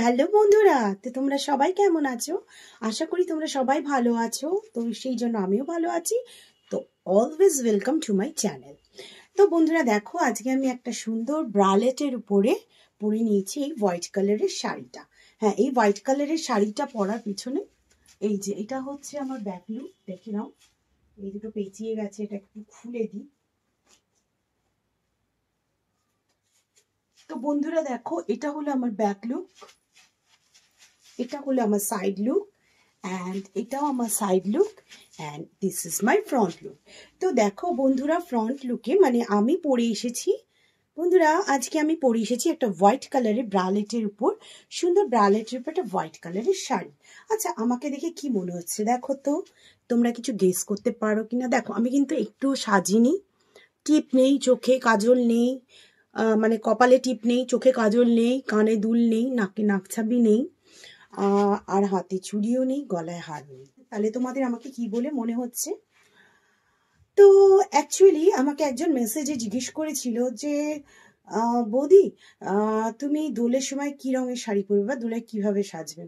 Hello বন্ধুরা, তো তোমরা সবাই কেমন আছো? আশা করি তোমরা সবাই ভালো আছো। তো সেই জন্য আমিও ভালো আছি। তো always welcome to my channel. তো বন্ধুরা দেখো, আজকে আমি একটা সুন্দর ব্রালেটের উপরে পরে নিয়েছি এই হোয়াইট কালারের শাড়িটা। হ্যাঁ, এই হোয়াইট কালারের শাড়িটা পরার পিছনে এই যে এটা হচ্ছে আমার ব্যাক লুক। দেখে নাও, এই দুটো পেঁচিয়ে গেছে, এটা একটু খুলে দিই। তো বন্ধুরা দেখো, এটা হলো আমার ব্যাক লুক, এটা হলো আমার সাইড লুক, অ্যান্ড এটাও আমার side look, and this is my front look. তো দেখো বন্ধুরা, ফ্রন্ট লুকে মানে আমি পরে এসেছি বন্ধুরা, আজকে আমি পরে এসেছি একটা হোয়াইট কালারের ব্রালেটের উপর, সুন্দর ব্রালেটের উপর একটা হোয়াইট কালারের শাড়ি। আচ্ছা, আমাকে দেখে কি মনে হচ্ছে দেখো তো, তোমরা কিছু গেস করতে পারো কিনা। দেখো, আমি কিন্তু একটু সাজিনি, টিপ নেই, চোখে কাজল নেই, মানে কপালে টিপ নেই, চোখে কাজল নেই, কানে দুল নেই, নাকে নাকছাবি নেই, আর হাতে চুড়িও নেই, গলায় হার নেই। তাহলে তোমাদের আমাকে কি বলে মনে হচ্ছে? তো অ্যাকচুয়ালি আমাকে একজন মেসেজে জিজ্ঞেস করেছিল যে বৌদি, তুমি দোলের সময় কি রঙের শাড়ি পরবে বা দোলে কিভাবে সাজবে।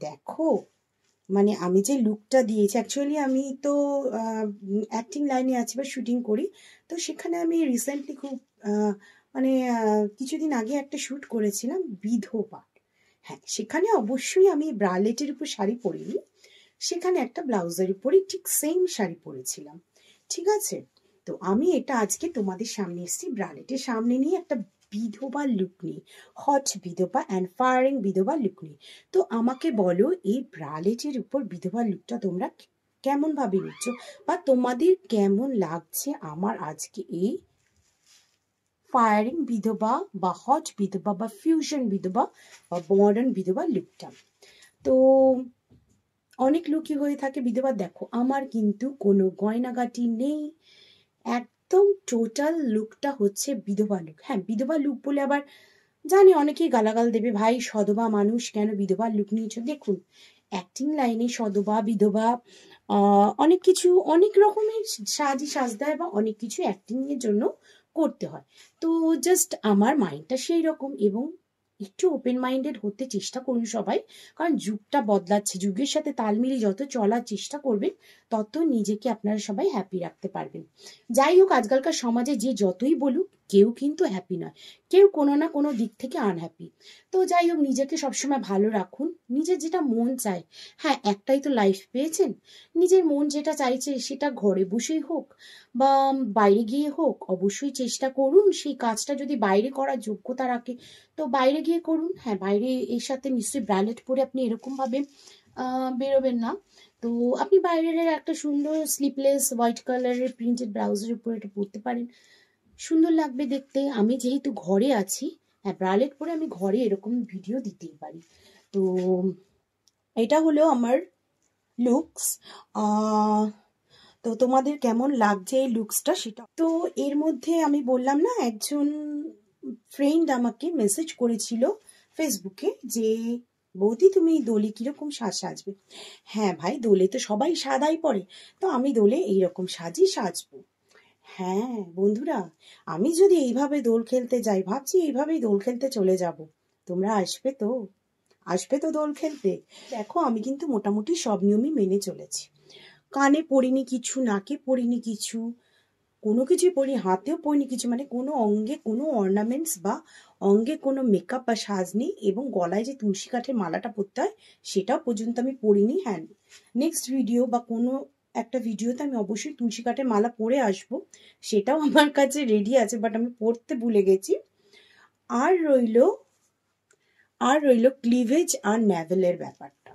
দেখো, মানে আমি যে লুকটা দিয়েছি, অ্যাকচুয়ালি আমি তো অ্যাক্টিং লাইনে আছি বা শুটিং করি। তো সেখানে আমি রিসেন্টলি খুব মানে কিছুদিন আগে একটা শ্যুট করেছিলাম বিধবা। হ্যাঁ, সেখানে অবশ্যই আমি ব্রালেটের উপর শাড়ি পরিনি, সেখানে একটা ব্লাউজের উপরে ঠিক সেম শাড়ি পরেছিলাম। ঠিক আছে, তো আমি এটা আজকে তোমাদের সামনে এসেছি ব্রালেটের সামনে নিয়ে, একটা বিধবা লুক নিয়ে, হট বিধবা অ্যান্ড ফায়ারিং বিধবা লুক নিয়ে। তো আমাকে বলো, এই ব্রালেটের উপর বিধবা লুকটা তোমরা কেমন ভাবে নিচ্ছ, বা তোমাদের কেমন লাগছে আমার আজকে এই ফায়ারিং বিধবা বা হট বিধবা বা ফিউশন বিধবা বা মডার্ন বিধবা লুকটা। তো অনেক লুকই হয়ে থাকে বিধবা। দেখো, আমার কিন্তু কোনো গয়নাগাটি নেই, একদম টোটাল লুকটা হচ্ছে বিধবা লুক। হ্যাঁ, বিধবা লুক বলে আবার জানি অনেকেই গালাগাল দেবে, ভাই সধবা মানুষ কেন বিধবা লুক নিয়েছো। দেখুন, অ্যাক্টিং লাইনে সধবা বিধবা অনেক কিছু, অনেক রকমের সাজই সাজতে হয় বা অনেক কিছু অ্যাক্টিং এর জন্য করতে হয়। তো জাস্ট আমার মাইন্ডটা সেই রকম, এবং একটু ওপেন মাইন্ডেড হতে চেষ্টা করুন সবাই, কারণ যুগটা বদলাচ্ছে, যুগের সাথে তাল মিলিয়ে যত চলার চেষ্টা করবেন তত নিজেকে আপনারা সবাই হ্যাপি রাখতে পারবেন। যাই হোক, আজকালকার সমাজে যে যতই বলুক, কেউ কিন্তু হ্যাপি নয়, কেউ কোনো না কোনো দিক থেকে আনহ্যাপি। তো যাই হোক, নিজেকে সবসময় ভালো রাখুন, নিজের যেটা মন চায়। হ্যাঁ, একটাই তো লাইফ পেয়েছেন, নিজের মন যেটা চাইছে সেটা ঘরে বসেই হোক বা বাইরে গিয়ে হোক, অবশ্যই চেষ্টা করুন সেই কাজটা যদি বাইরে করার যোগ্যতা রাখে তো বাইরে গিয়ে করুন। হ্যাঁ, বাইরে এর সাথে নিশ্চয়ই ব্র্যান্ডেড পরে আপনি এরকমভাবে বেরোবেন না। তো আপনি বাইরের একটা সুন্দর স্লিপলেস হোয়াইট কালারের প্রিন্টেড ব্লাউজের উপর এটা পরতে পারেন, সুন্দর লাগবে দেখতে। আমি যেহেতু ঘরে আছি, হ্যাঁ, ব্রালেট পরে আমি ঘরে এরকম ভিডিও দিতেই পারি। তো এটা হলো আমার লুকস। তো তোমাদের কেমন লাগছে এই লুকসটা সেটা। তো এর মধ্যে আমি বললাম না, একজন ফ্রেন্ড আমাকে মেসেজ করেছিল ফেসবুকে যে বৌদি, তুমি দোলে কিরকম সাজবে। হ্যাঁ ভাই, দোলে তো সবাই সাদাই পরে, তো আমি দোলে এইরকম সাজবো। হ্যাঁ বন্ধুরা, আমি যদি এইভাবে দোল খেলতে যাই, ভাবছি এইভাবেই দোল খেলতে চলে যাব। তোমরা আসবে তো? আসবে তো দোল খেলতে? দেখো, আমি কিন্তু মোটামুটি সব নিয়মই মেনে চলেছি। কানে পড়িনি কিছু, নাকে পড়িনি কিছু, কোনো কিছুই পরিনি, হাতেও পরিনি কিছু, মানে কোনো অঙ্গে কোনো অর্নামেন্টস বা অঙ্গে কোনো মেকআপ বা সাজ নেই, এবং গলায় যে তুলসী কাঠের মালাটা পরতে হয় সেটাও পর্যন্ত আমি পরিনি। হ্যাঁ, নেক্সট ভিডিও বা কোনো একটা ভিডিওতে আমি অবশ্যই তুলসী কাঠের মালা পরে আসবো, সেটাও আমার কাছে রেডি আছে, বাট আমি পরতে ভুলে গেছি। আর রইল ক্লিভেজ আর ন্যাভেলের ব্যাপারটা।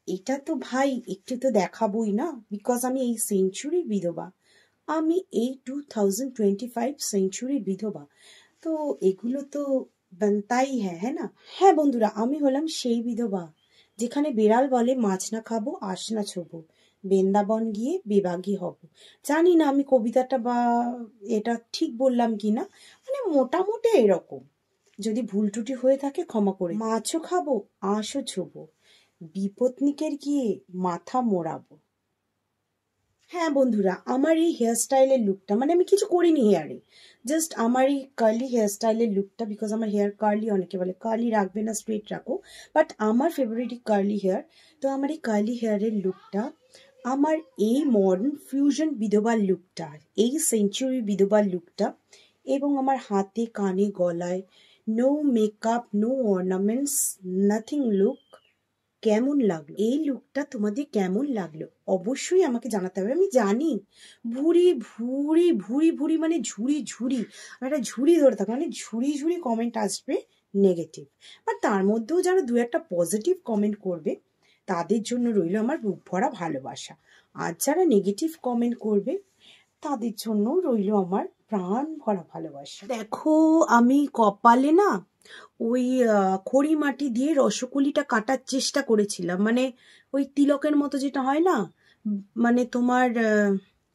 এটা তো ভাই একটু তো দেখাবোই না, বিকজ আমি এই সেঞ্চুরির বিধবা, আমি এই 2025 সেঞ্চুরির বিধবা। তো এগুলো তো বানতাই হ্যাঁ না। হ্যাঁ বন্ধুরা, আমি হলাম সেই বিধবা যেখানে বেড়াল বলে মাছ না খাবো আঁশ না ছোবো, বৃন্দাবন গিয়ে বিভাগী হব। জানি না আমি কবিতাটা বা এটা ঠিক বললাম কি না, মানে মোটামুটি এরকম। যদি ভুল ত্রুটি হয়ে থাকে ক্ষমা করে। মাছও খাবো আঁশও ছোবো, বিপত্নিকের গিয়ে মাথা মোড়াবো। হ্যাঁ বন্ধুরা, আমার এই হেয়ার স্টাইলের লুকটা, মানে আমি কিছু করিনি হেয়ারে, জাস্ট আমার এই কার্লি হেয়ার স্টাইলের লুকটা, বিকজ আমার হেয়ার কার্লি, অনেকে বলে কার্লি রাখবে না স্ট্রেট রাখো, বাট আমার ফেভারিট কার্লি হেয়ার। তো আমার এই কার্লি হেয়ারের লুকটা, আমার এই মডার্ন ফিউশন বিধবার লুকটা, এই সেঞ্চুরি বিধবার লুকটা, এবং আমার হাতে কানে গলায় no makeup, no ornaments, nothing look, কেমন লাগলো এই লুকটা? তোমাদের কেমন লাগলো অবশ্যই আমাকে জানাতে হবে। আমি জানি ভুরি ভুরি ভুরি ভুরি মানে ঝুড়ি ঝুড়ি, একটা ঝুড়ি ধরে থাকো, মানে ঝুড়ি ঝুড়ি কমেন্ট আসবে নেগেটিভ, বাট তার মধ্যেও যারা দু একটা পজিটিভ কমেন্ট করবে তাদের জন্য রইল আমার বুক ভরা ভালোবাসা, আর যারা নেগেটিভ কমেন্ট করবে তাদের জন্য রইল আমার প্রাণ ভরা ভালোবাসা। দেখো, আমি কপালে না ওই খড়ি মাটি দিয়ে রসকুলিটা কাটার চেষ্টা করেছিলাম, মানে ওই তিলকের মতো যেটা হয় না, মানে তোমার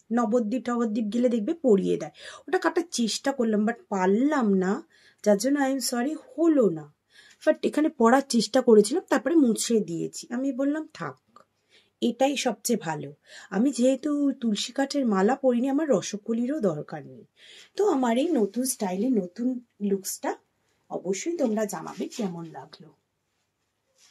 নবদ্বীপ টবদ্বীপ গেলে দেখবে পরিয়ে দেয়, ওটা কাটার চেষ্টা করলাম বাট পারলাম না, যার জন্য আই এম সরি, হলো না। বাট এখানে পড়ার চেষ্টা করেছিলাম, তারপরে মুছে দিয়েছি। আমি বললাম থাক, এটাই সবচেয়ে ভালো। আমি যেহেতু তুলসী কাঠের মালা পরিনি, আমার রসকুলিরও দরকার নেই। তো আমার এই নতুন স্টাইলে নতুন লুকসটা অবশ্যই তোমরা জানাবে কেমন লাগলো,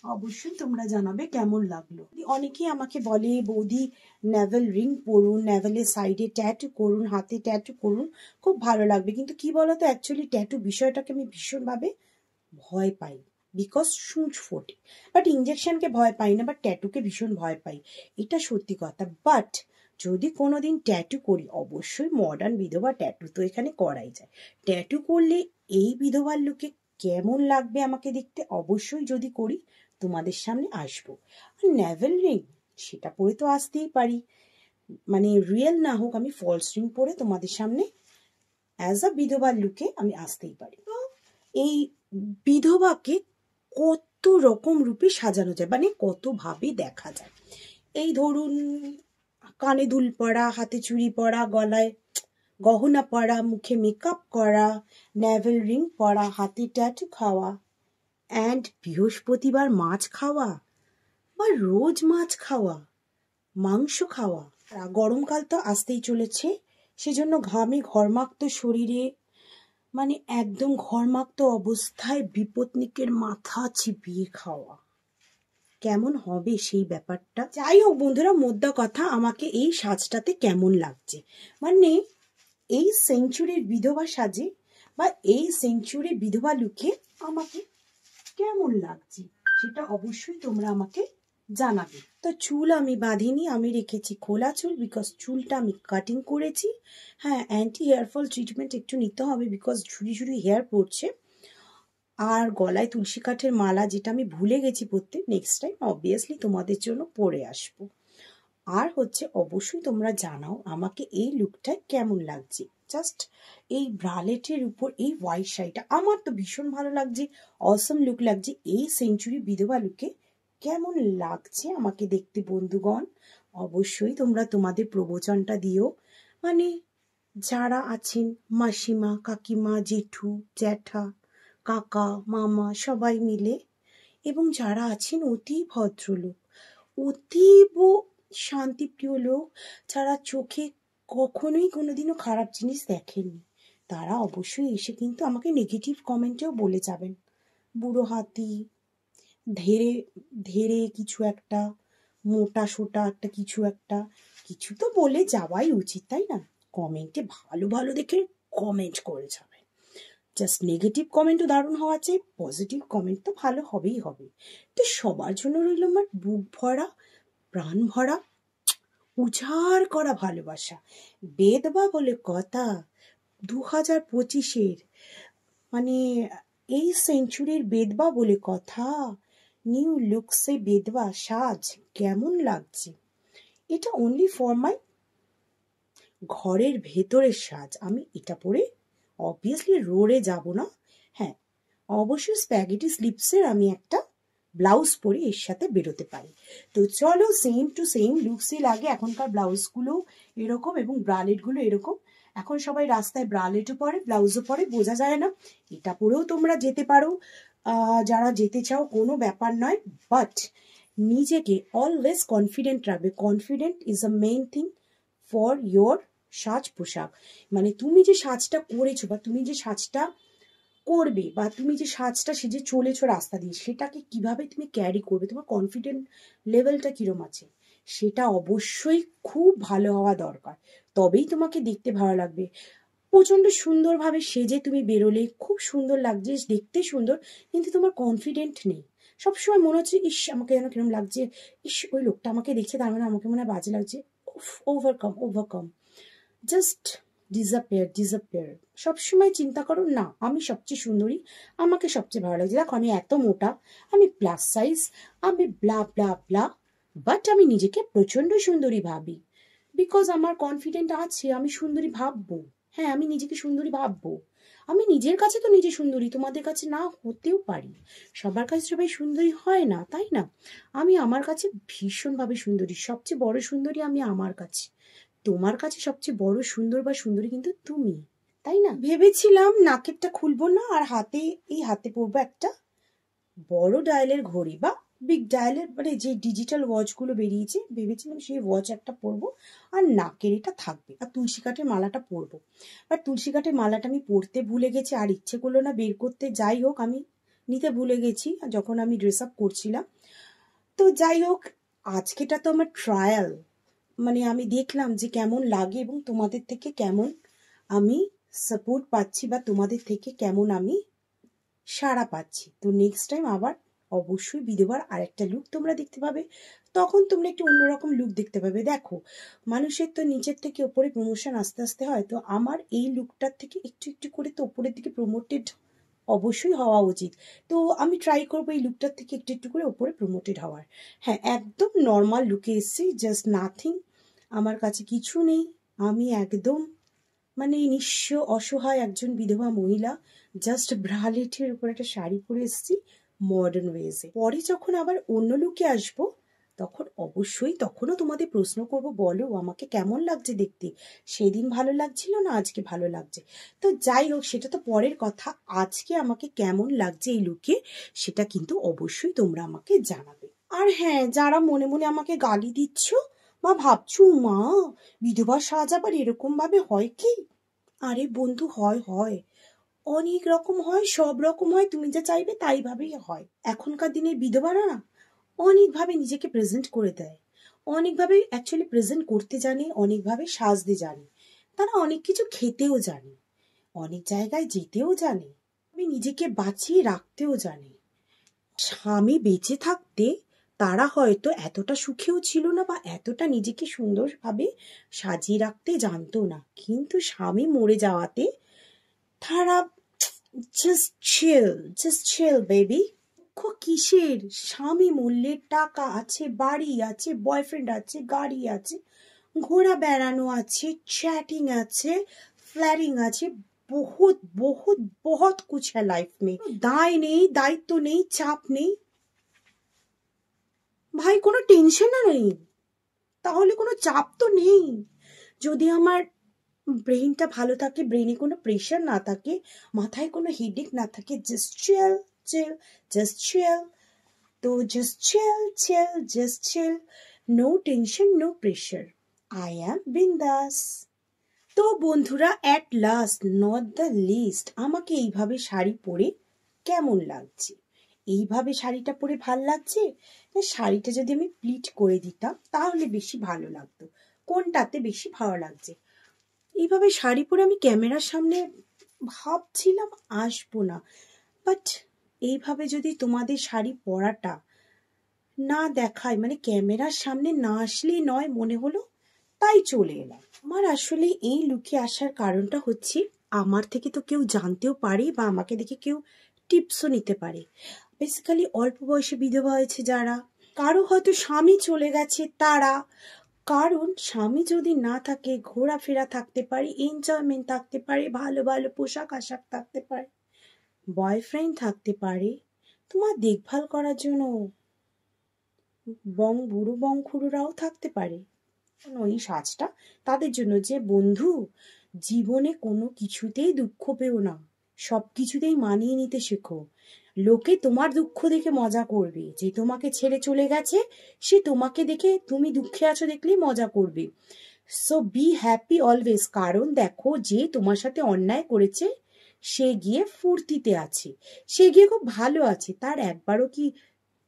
অবশ্যই তোমরা জানাবে কেমন লাগলো। অনেকেই আমাকে বলে বৌদি নেভেল রিং পরুন, নেভেলের সাইডে ট্যাটু করুন, হাতে ট্যাটু করুন, খুব ভালো লাগবে। কিন্তু কি বলতো, অ্যাকচুয়ালি ট্যাটু বিষয়টাকে আমি ভীষণভাবে ভয় পাই, বিকজ সূঁচ ফোটে। বাট ইঞ্জেকশনকে ভয় পাই না, বাট ট্যাটুকে ভীষণ ভয় পাই, এটা সত্যি কথা। বাট যদি কোনোদিন ট্যাটু করি, অবশ্যই মডার্ন বিধবা ট্যাটু তো এখানে করাই যায়। ট্যাটু করলে এই বিধবার লুকে কেমন লাগবে আমাকে দেখতে, অবশ্যই যদি করি তোমাদের সামনে আসবো। আর নেভেল রিং, সেটা পরে তো আসতেই পারি, মানে রিয়েল না হোক, আমি ফলস রিং পরে তোমাদের সামনে অ্যাজ আ বিধবার লুকে আমি আসতেই পারি। তো এই বিধবাকে কত রকম রূপে সাজানো যায়, মানে কত ভাবে দেখা যায়। এই ধরুন, কানে দুল পরা, হাতে চুড়ি পরা, গলায় গহনা পরা, মুখে মেকআপ করা, নেভেল রিং পরা, হাতে ট্যাটু খাওয়া, অ্যান্ড বৃহস্পতিবার মাছ খাওয়া বা রোজ মাছ খাওয়া, মাংস খাওয়া। গরমকাল তো আসতেই চলেছে, সেজন্য ঘামে ঘর্মাক্ত শরীরে, মানে একদম ঘর্মাক্ত অবস্থায় বিপত্নিকের মাথা চিবিয়ে খাওয়া, কেমন হবে সেই ব্যাপারটা? যাই হোক বন্ধুরা, মোদ্দা কথা, আমাকে এই সাজটাতে কেমন লাগছে, মানে এই সেঞ্চুরির বিধবা সাজে বা এই সেঞ্চুরি বিধবা লুকে আমাকে কেমন লাগছে, সেটা অবশ্যই তোমরা আমাকে জানাবে। তো চুল আমি বাঁধিনি, আমি রেখেছি খোলা চুল, বিকজ চুলটা আমি কাটিং করেছি। হ্যাঁ, অ্যান্টি হেয়ার ফল ট্রিটমেন্ট একটু নিতে হবে, বিকজ ঝুড়ি ঝুড়ি হেয়ার পড়ছে। আর গলায় তুলসী কাঠের মালা, যেটা আমি ভুলে গেছি পরতে, নেক্সট টাইম অবভিয়াসলি তোমাদের জন্য পরে আসবো। আর হচ্ছে অবশ্যই তোমরা জানাও আমাকে এই লুকটা কেমন লাগছে। জাস্ট এই ব্রালেটের উপর এই হোয়াইট শাড়িটা আমার তো ভীষণ ভালো লাগছে, অসম লুক লাগছে। এই সেঞ্চুরি বিধবা লুকে কেমন লাগছে আমাকে দেখতে বন্ধুগণ? অবশ্যই তোমরা তোমাদের প্রবচনটা দিও, মানে যারা আছেন মাসিমা, কাকিমা, জেঠু, জ্যাঠা, কাকা, মামা, সবাই মিলে, এবং যারা আছেন অতি ভদ্রলোক, অতীব শান্তিপ্রিয় লোক, যারা চোখে কখনোই কোনোদিনও খারাপ জিনিস দেখেননি, তারা অবশ্যই এসে কিন্তু আমাকে নেগেটিভ কমেন্টেও বলে যাবেন, বুড়ো হাতি, ধেরে ধেরে কিছু একটা, মোটা সোটা একটা কিছু একটা, কিছু তো বলে যাওয়াই উচিত, তাই না? কমেন্টে ভালো ভালো দেখে কমেন্ট করে যাবে। জাস্ট নেগেটিভ কমেন্টও দারুণ হওয়া চাই, পজিটিভ কমেন্ট তো ভালো হবেই হবে। তো সবার জন্য রইল আমার বুক ভরা, প্রাণ ভরা, উজাড় করা ভালোবাসা। বেদবা বলে কথা, 2025-এর, মানে এই সেঞ্চুরির বেদবা বলে কথা, নিউ লুকসে বেদবা সাজ কেমন লাগছে? এটা অনলি ফর মাই ঘরের ভেতরের সাজ। আমি এটা পরে অবভিয়াসলি রোডে যাব না। হ্যাঁ, অবশ্যই স্প্যাগেটি স্লিপসের আমি একটা ব্লাউজ পরে এর সাথে বেরোতে পারি। তো চলো, সেম টু সেম লুকসই লাগে। এখনকার ব্লাউজগুলো এরকম এবং ব্রালেটগুলো এরকম। এখন সবাই রাস্তায় ব্রালেটও পরে, ব্লাউজও পরে, বোঝা যায় না। এটা পরেও তোমরা যেতে পারো, যারা যেতে চাও, কোনো ব্যাপার নয়। বাট নিজেকে অলওয়েজ কনফিডেন্ট রাখবে। Confident is a main thing for your সাজ পোশাক। মানে তুমি যে সাজটা করেছো বা তুমি যে সাজটা করবে বা তুমি যে সাজটা সেজে চলেছো রাস্তা দিয়ে, সেটাকে কিভাবে তুমি ক্যারি করবে, তোমার কনফিডেন্ট লেভেলটা কিরম আছে, সেটা অবশ্যই খুব ভালো হওয়া দরকার। তবেই তোমাকে দেখতে ভালো লাগবে। প্রচন্ড সুন্দরভাবে সেজে তুমি বেরোলে খুব সুন্দর লাগছে, দেখতে সুন্দর, কিন্তু তোমার কনফিডেন্ট নেই। সবসময় মনে হচ্ছে ইস আমাকে যেন কিরম লাগছে, ইস ওই লোকটা আমাকে দেখছে তার মানে আমাকে মনে হয় বাজে লাগছে। Overcome overcome, just disappear. সবসময় চিন্তা করো না আমি সবচেয়ে সুন্দরী, আমাকে সবচেয়ে ভালো লাগছে, দেখো আমি এত মোটা, আমি প্লাস সাইজ, আমি ব্লা ব্লা ব্লা, বাট আমি নিজেকে প্রচন্ড সুন্দরী ভাবি, বিকজ আমার কনফিডেন্ট আছে, আমি সুন্দরী ভাববো। হ্যাঁ আমি নিজেকে সুন্দরী ভাববো, আমি নিজের কাছে তো নিজে সুন্দরী, তোমাদের কাছে না হতেও পারি, সবার কাছে সবাই সুন্দরী হয় না, তাই না? আমি আমার কাছে ভীষণভাবে সুন্দরী, সবচেয়ে বড় সুন্দরী আমি আমার কাছে। তোমার কাছে সবচেয়ে বড় সুন্দর বা সুন্দরী কিন্তু তুমি, তাই না? ভেবেছিলাম নাকেরটা খুলবো না, আর এই হাতে পরবো একটা বড় ডায়ালের ঘড়ি বা বিগ ডায়ালের, মানে যে ডিজিটাল ওয়াচগুলো বেরিয়েছে, ভেবেছিলাম সেই ওয়াচ একটা পরবো, আর নাকের এটা থাকবে, আর তুলসী কাঠের মালাটা পরবো। বাট তুলসী কাঠের মালাটা আমি পরতে ভুলে গেছি, আর ইচ্ছে করলো না বের করতে। যাই হোক আমি নিতে ভুলে গেছি যখন আমি ড্রেস আপ করছিলাম। তো যাই হোক, আজকেটা তো আমার ট্রায়াল, মানে আমি দেখলাম যে কেমন লাগে এবং তোমাদের থেকে কেমন আমি সাপোর্ট পাচ্ছি বা তোমাদের থেকে কেমন আমি সাড়া পাচ্ছি। তো নেক্সট টাইম আবার অবশ্যই বিধবার আরেকটা লুক তোমরা দেখতে পাবে, তখন তোমরা একটু অন্যরকম লুক দেখতে পাবে। দেখো মানুষের তো নিচের থেকে ওপরে প্রমোশন আস্তে আস্তে হয়, তো আমার এই লুকটার থেকে একটু একটু করে তো ওপরের দিকে প্রমোটেড অবশ্যই হওয়া উচিত। তো আমি ট্রাই করবো এই লুকটার থেকে একটু একটু করে ওপরে প্রমোটেড হওয়ার। হ্যাঁ একদম নর্মাল লুকে এসেছি, জাস্ট নাথিং, আমার কাছে কিছু নেই, আমি একদম মানে নিঃস্ব অসহায় একজন বিধবা মহিলা, জাস্ট ব্রালেটের উপর একটা শাড়ি পরে এসেছি মডার্ন ওয়েজে। পরে যখন আবার অন্য লুকে আসবো তখন অবশ্যই তখনও তোমাদের প্রশ্ন করব, বলো আমাকে কেমন লাগছে দেখতে, সেদিন ভালো লাগছিল না আজকে ভালো লাগছে। তো যাই হোক সেটা তো পরের কথা, আজকে আমাকে কেমন লাগছে এই লুকে সেটা কিন্তু অবশ্যই তোমরা আমাকে জানাবে। আর হ্যাঁ যারা মনে মনে আমাকে গালি দিচ্ছ বা ভাবছো মা বিধবা সাজ আবার এরকম ভাবে হয় কি, আরে বন্ধু হয় হয়, অনেক রকম হয়, সব রকম হয়, তুমি যা চাইবে তাই ভাবেই হয়। এখনকার দিনে বিধবারা না অনেকভাবে নিজেকে প্রেজেন্ট করে দেয়, অনেকভাবে অ্যাকচুয়ালি প্রেজেন্ট করতে জানে, অনেকভাবে সাজতে জানে, তারা অনেক কিছু খেতেও জানে, অনেক জায়গায় যেতেও জানে, আমি নিজেকে বাঁচিয়ে রাখতেও জানে। স্বামী বেঁচে থাকতে তারা হয়তো এতটা সুখেও ছিল না বা এতটা নিজেকে সুন্দরভাবে সাজিয়ে রাখতে জানতো না, কিন্তু স্বামী মরে যাওয়াতে তারা জাস্ট চিল বেবি। কিসের স্বামী মূল্যে, টাকা আছে, বাড়ি আছে, বয়ফ্রেন্ড আছে, গাড়ি আছে, ঘোরা বেড়ানো আছে, चैटिंग আছে, फ्लैटिंग আছে, बहुत बहुत बहुत कुछ है लाइफ में। দায় নেই, দায়িত্ব নেই, চাপ নেই, ভাই কোনো টেনশন নেই, তাহলে কোনো চাপ তো নেই। যদি আমার ব্রেইনটা ভালো থাকে, ব্রেইনে কোনো প্রেশার না থাকে, মাথায় কোনো হেডেক না থাকে, just chill chill just chill, তো just chill chill just chill, no tension no pressure, I am বিন্দাস। তো বন্ধুরা at last not the least, আমাকে এইভাবে শাড়ি পরে কেমন লাগছে, এইভাবে শাড়িটা পরে ভাল লাগছে, না শাড়িটা যদি আমি প্লিট করে দিতাম তাহলে বেশি ভালো লাগতো, কোনটাতে বেশি ভালো লাগছে? এইভাবে শাড়ি পরে আমি ক্যামেরার সামনে ভাবছিলাম আসবো না, বাট এইভাবে যদি তোমাদের শাড়ি পরাটা না দেখায়, মানে ক্যামেরার সামনে না আসলেই নয় মনে হলো, তাই চলে এলাম। আমার আসলে এই লুকে আসার কারণটা হচ্ছে আমার থেকে তো কেউ জানতেও পারে বা আমাকে দেখে কেউ টিপসও নিতে পারে। বেসিক্যালি অল্প বয়সে বিধবা হয়েছে যারা, কারো হয়তো স্বামী চলে গেছে তারা, কারণ স্বামী যদি না থাকে ঘোরাফেরা থাকতে পারে, এনজয়মেন্ট থাকতে পারে, ভালো ভালো পোশাক আশাক থাকতে পারে, বয়ফ্রেন্ড থাকতে পারে, তোমার দেখভাল করার জন্য বুড়ো বংখুড়োরাও থাকতে পারে। এই সাজটা তাদের জন্য যে বন্ধু জীবনে কোনো কিছুতেই দুঃখ পেও না, সব কিছুতেই মানিয়ে নিতে শেখো। লোকে তোমার দুঃখ দেখে মজা করবে, যে তোমাকে ছেড়ে চলে গেছে সে তোমাকে দেখে তুমি দুঃখে আছো দেখলেই মজা করবে। সো বি হ্যাপি অলওয়েজ, কারণ দেখো যে তোমার সাথে অন্যায় করেছে সে গিয়ে ফুর্তিতে আছে, সে গিয়ে খুব ভালো আছে। তার একবারও কি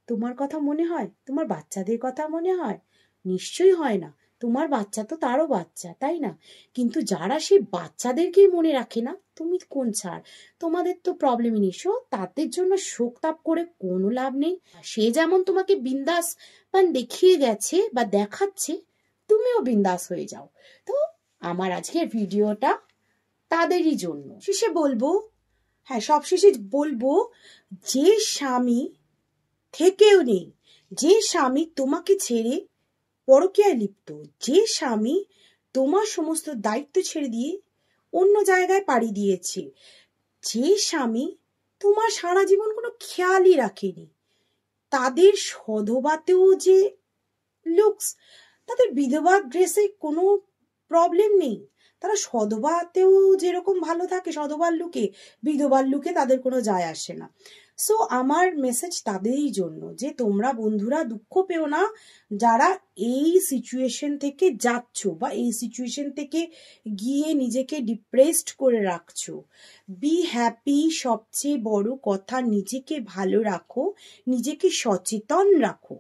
তোমার কথা মনে হয়, তোমার বাচ্চাদের কথা মনে হয়? নিশ্চয়ই হয় না। তোমার বাচ্চা তো তারও বাচ্চা, তাই না? কিন্তু যারা সেই বাচ্চাদেরকেই মনে রাখে না, তুমি কোন ছাড়? তোমাদের তো প্রবলেমই নেই। তাদের জন্য শোক তাপ করে কোনো লাভ নেই। সে যেমন তোমাকে বিন্দাস পান দেখিয়ে গেছে বা দেখাচ্ছে, তুমিও বিন্দাস হয়ে যাও। তো আমার আজকের ভিডিওটা তাদেরই জন্য। শেষে বলবো, হ্যাঁ সবশেষে বলবো, যে স্বামী থেকেও নেই, যে স্বামী তোমাকে ছেড়ে পরকীয়ায় লিপ্ত, যে স্বামী তোমার সমস্ত দায়িত্ব ছেড়ে দিয়ে অন্য জায়গায় পাড়ি দিয়েছে, যে স্বামী তোমার সারা জীবন কোনো খেয়ালই রাখেনি, তাদের সধবাতেও যে লুকস, তাদের বিধবা ড্রেসে কোনো প্রবলেম নেই, তারা সধবাতেও যেরকম ভালো থাকে সধবার লুকে, বিধবার লুকে তাদের কোনো যায় আসে না। সো আমার মেসেজ তাদেরই জন্য যে তোমরা বন্ধুরা দুঃখ পেও না, যারা এই সিচুয়েশন থেকে যাচ্ছ বা এই সিচুয়েশন থেকে গিয়ে নিজেকে ডিপ্রেসড করে রাখছো। বি হ্যাপি, সবচেয়ে বড় কথা নিজেকে ভালো রাখো, নিজেকে সচেতন রাখো,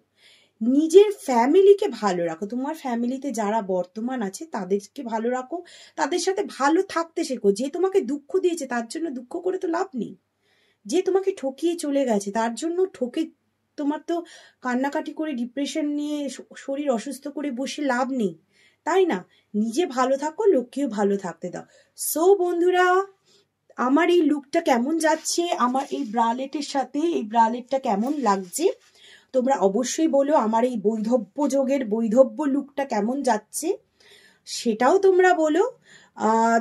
নিজের ফ্যামিলিকে ভালো রাখো, তোমার ফ্যামিলিতে যারা বর্তমান আছে তাদেরকে ভালো রাখো, তাদের সাথে ভালো থাকতে শেখো। যে তোমাকে দুঃখ দিয়েছে তার জন্য দুঃখ করে তো লাভ নেই, যে তোমাকে ঠকিয়ে চলে গেছে তার জন্য তোমার তো কান্নাকাটি করে ডিপ্রেশন নিয়ে শরীর অসুস্থ করে বসে লাভ নেই, তাই না? নিজে ভালো থাকো, লোককেও ভালো থাকতে দাও। সো বন্ধুরা, আমার এই লুকটা কেমন যাচ্ছে, আমার এই ব্রালেটের সাথে এই ব্রালেটটা কেমন লাগছে তোমরা অবশ্যই বলো। আমার এই বৈধব্য যোগের বৈধব্য লুকটা কেমন যাচ্ছে সেটাও তোমরা বলো।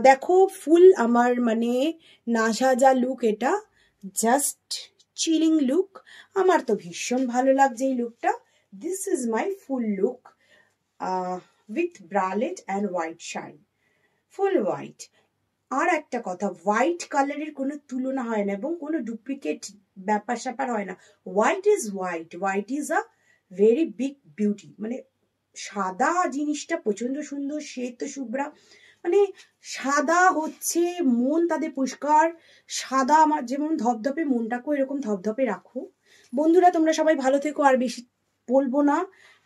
দেখো ফুল আমার মানে না সাজা লুক, এটা জাস্ট চিলিং লুক। আমার তো ভীষণ ভালো লাগছে এই লুকটা। This is my full look with bralette and white sari, full white. আর একটা কথা, হোয়াইট কালারের কোনো তুলনা হয় না এবং কোনো ডুপ্লিকেট ব্যাপার স্যাপার হয় না। White is white, white is a very big beauty. মানে সাদা জিনিসটা প্রচন্ড সুন্দর, শ্বেত শুভ্রা, মানে সাদা হচ্ছে মন তাদের পরিষ্কার সাদা। আমার যেমন ধপধপে, মনটাকেও এরকম ধপধপে রাখো। বন্ধুরা তোমরা সবাই ভালো থেকো, আর বেশি বলবো না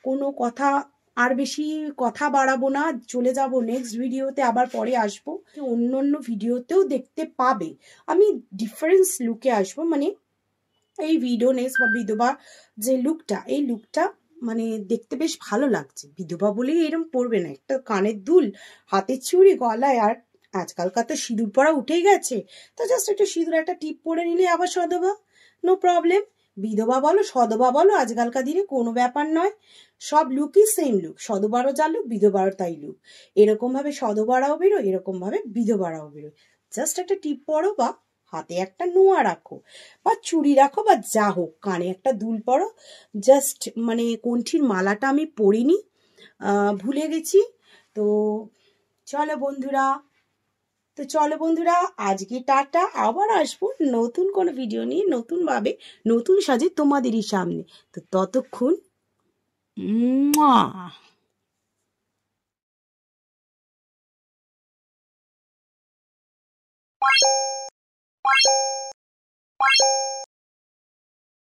কোনো কথা, আর বেশি কথা বাড়াবো না, চলে যাব নেক্সট ভিডিওতে। আবার পরে আসবো, অন্য অন্য ভিডিওতেও দেখতে পাবে আমি ডিফারেন্স লুকে আসবো। মানে এই ভিডিও নেক্সট বা বিধবা যে লুকটা, এই লুকটা মানে দেখতে বেশ ভালো লাগছে। বিধবা বলেই এরকম পরবে না, একটা কানের দুল, হাতের চুড়ি, গলায়, আর আজকালকার তো সিঁদুর পরা উঠেই গেছে, তো জাস্ট একটা সিঁদুর একটা টিপ পরে নিলে আবার সধবা, নো প্রবলেম। বিধবা বলো সধবা বলো, আজকালকার দিনে কোনো ব্যাপার নয়, সব লুকই সেম লুক। সধবারও যা লুক, বিধবারও তাই লুক। এরকম ভাবে সধবারাও বেরোয়, এরকম ভাবে বিধবারাও বেরোয়। জাস্ট একটা টিপ পরো বা হাতে একটা নোয়া রাখো বা চুড়ি রাখো বা যা হোক, কানে একটা দুল পরো। জাস্ট মানে কণ্ঠির মালাটা আমি পরিনি, ভুলে গেছি। তো চলো বন্ধুরা, আজকে টাটা। আবার আসবো নতুন কোনো ভিডিও নিয়ে, নতুন ভাবে, নতুন সাজে তোমাদেরই সামনে। তো ততক্ষণ